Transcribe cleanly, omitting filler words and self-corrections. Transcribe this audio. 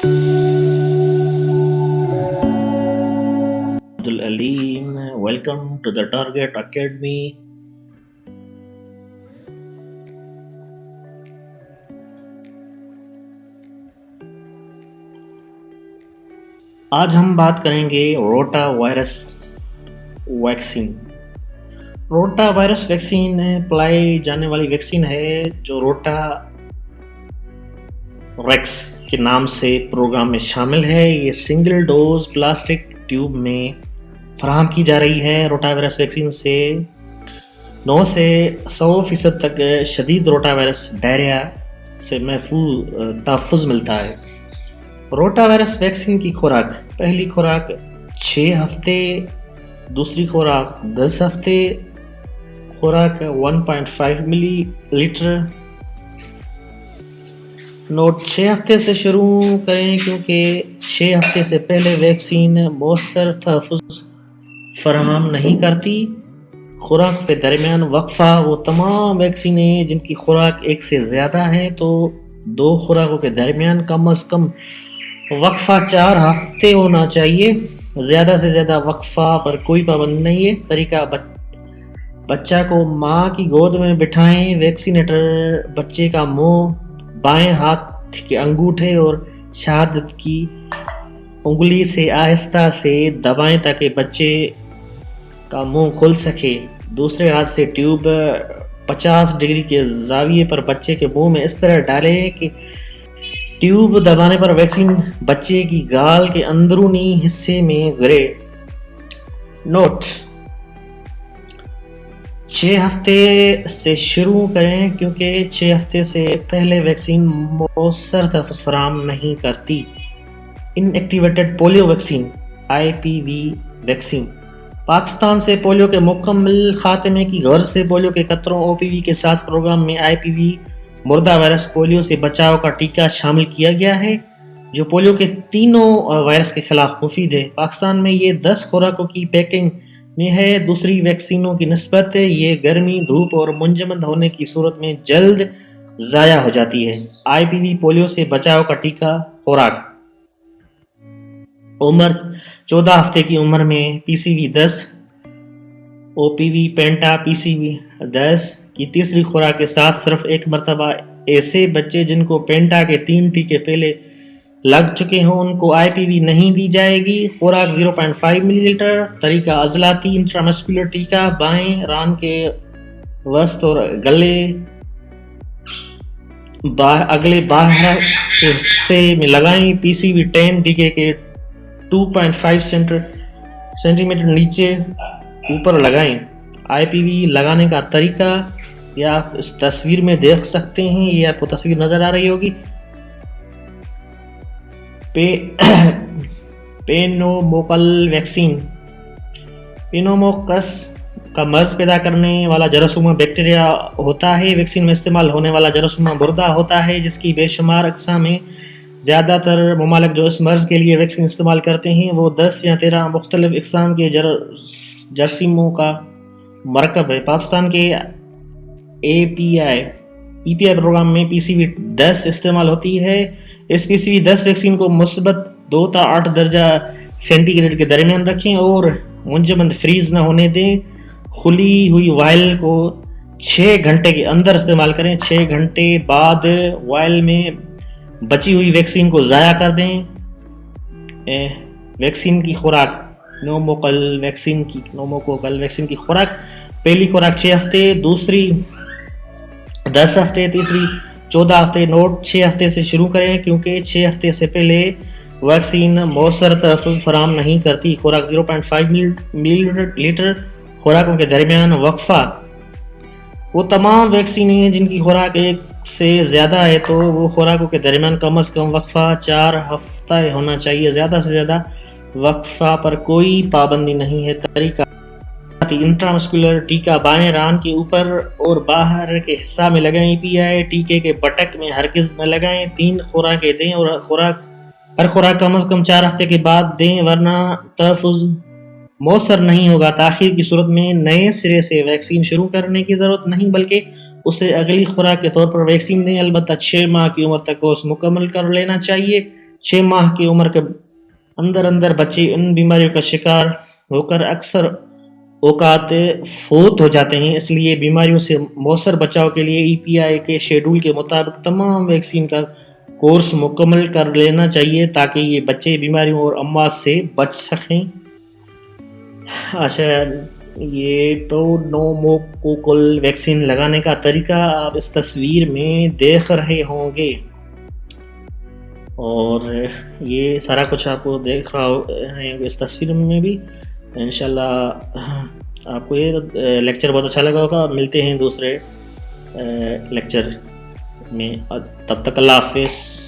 Abdul Alim, welcome to the Target Academy. آج ہم بات کریں گے روٹا وائرس ویکسین. روٹا وائرس ویکسین پلائی جانے والی ویکسین ہے جو روٹا ریکس کے نام سے پروگرام میں شامل ہے. یہ سنگل ڈوز پلاسٹک ٹیوب میں فراہم کی جا رہی ہے. روٹا وائرس ویکسین سے 9 سے 100% تک شدید روٹا وائرس ڈائریا سے تحفظ ملتا ہے. روٹا وائرس ویکسین کی خوراک: پہلی خوراک 6 ہفتے، دوسری خوراک 10 ہفتے، خوراک 1.5 ملی لیٹر. نوٹ: 6 ہفتے سے شروع کریں کیونکہ 6 ہفتے سے پہلے ویکسین مؤثر تحفظ فراہم نہیں کرتی. خوراک کے درمیان وقفہ: وہ تمام ویکسینیں جن کی خوراک ایک سے زیادہ ہے تو 2 خوراکوں کے درمیان کم از کم وقفہ 4 ہفتے ہونا چاہیے. زیادہ سے زیادہ وقفہ پر کوئی پابند نہیں ہے. طریقہ: بچہ کو ماں کی گود میں بٹھائیں. ویکسینیٹر بچے کا منہ بائیں ہاتھ کے انگوٹھے اور شہادت کی انگلی سے آہستہ سے دبائیں تاکہ بچے کا منہ کھل سکے. دوسرے ہاتھ سے ٹیوب 50 ڈگری کے زاویے پر بچے کے منہ میں اس طرح ڈالیں کہ ٹیوب دبانے پر ویکسین بچے کی گال کے اندرونی حصے میں گرے. نوٹ: 6 ہفتے سے شروع کریں کیونکہ 6 ہفتے سے پہلے ویکسین مؤثر تحفظ فراہم نہیں کرتی. Inactivated polio vaccine IPV vaccine. Pakistan سے پولیو کے مکمل خاتمے کی غرض سے پولیو کے قطروں OPV کے ساتھ پروگرام میں IPV مردہ وائرس پولیو سے بچاؤ کا ٹیکہ شامل کیا گیا ہے جو پولیو کے تینوں وائرس کے خلاف مفید ہے. پاکستان میں یہ 10 خوراکوں کی پیکنگ میں ہے. دوسری ویکسینوں کی نسبت یہ گرمی، دھوپ اور منجمد ہونے کی صورت میں جلد ضائع ہو جاتی ہے. IPV پولیو سے بچاؤ کا ٹیکہ. خوراک: عمر 14 ہفتے کی عمر میں PCV 10، OPV پینٹا PCV 10 کی تیسری خوراک کے ساتھ صرف ایک مرتبہ. ایسے بچے جن کو پینٹا کے 3 ٹیکے پہلے لگ چکے ہوں ان کو IPV نہیں دی جائے گی. خوراک 0.5 ملی لیٹر. طریقہ: عضلاتی انٹرامسکولر ٹیکہ بائیں ران کے وسط اور اگلے باہر کے حصے میں لگائیں. PCV 10 ٹیکے کے 2.5 سینٹی میٹر نیچے اوپر لگائیں. IPV لگانے کا طریقہ یہ آپ اس تصویر میں دیکھ سکتے ہیں. یہ آپ کو تصویر نظر آ رہی ہوگی. پینوموکل ویکسین. پینوموکس کا مرض پیدا کرنے والا جراثومہ بیکٹیریا ہوتا ہے. ویکسین میں استعمال ہونے والا جراثومہ مردہ ہوتا ہے جس کی بے شمار اقسام ہیں. زیادہ تر ممالک جو اس مرض کے لیے ویکسین استعمال کرتے ہیں وہ 10 یا 13 مختلف اقسام کے جراثیموں کا مرکب ہے. پاکستان کے EPI پروگرام میں PCV 10 استعمال ہوتی ہے. اس PCV 10 ویکسین کو مثبت 2 تا 8 درجہ سینٹی گریڈ کے درمیان رکھیں اور منجمد فریز نہ ہونے دیں. کھلی ہوئی وائل کو 6 گھنٹے کے اندر استعمال کریں. 6 گھنٹے بعد وائل میں بچی ہوئی ویکسین کو ضائع کر دیں. ویکسین کی خوراک: نوموکل ویکسین کی خوراک: پہلی خوراک 6 ہفتے، دوسری 10 ہفتے، تیسری 14 ہفتے. نوٹ: 6 ہفتے سے شروع کریں کیونکہ 6 ہفتے سے پہلے ویکسین مؤثر تحفظ فراہم نہیں کرتی. خوراک 0.5 ملی لیٹر. خوراکوں کے درمیان وقفہ: وہ تمام ویکسینیں جن کی خوراک ایک سے زیادہ ہے تو وہ خوراکوں کے درمیان کم از کم وقفہ 4 ہفتہ ہونا چاہیے. زیادہ سے زیادہ وقفہ پر کوئی پابندی نہیں ہے. طریقہ: انٹرامسکولر ٹیکہ بائیں ران کے اوپر اور باہر کے حصہ میں لگائیں. EPI ٹیکے کے بٹک میں ہرگز نہ لگائیں. 3 خوراکیں دیں اور ہر خوراک کم از کم 4 ہفتے کے بعد دیں ورنہ تحفظ مؤثر نہیں ہوگا. تاخیر کی صورت میں نئے سرے سے ویکسین شروع کرنے کی ضرورت نہیں بلکہ اسے اگلی خوراک کے طور پر ویکسین دیں. البتہ 6 ماہ کی عمر تک کورس مکمل کر لینا چاہیے. 6 ماہ کی عمر کے اندر بچے ان بیماریوں کا شکار ہو کر اکثر اوقات فوت ہو جاتے ہیں۔ اس لیے بیماریوں سے مؤثر بچاؤ کے لیے EPI کے شیڈول کے مطابق تمام ویکسین کا کورس مکمل کر لینا چاہیے تاکہ یہ بچے بیماریوں اور امراض سے بچ سکیں۔ اچھا، یہ پنوموکوکل ویکسین لگانے کا طریقہ آپ اس تصویر میں دیکھ رہے ہوں گے، اور یہ سارا کچھ آپ کو دیکھ رہا ہے اس تصویر میں بھی۔ انشاءاللہ آپ کو یہ لیکچر بہت اچھا لگا ہوگا۔ ملتے ہیں دوسرے لیکچر میں، تب تک اللہ حافظ۔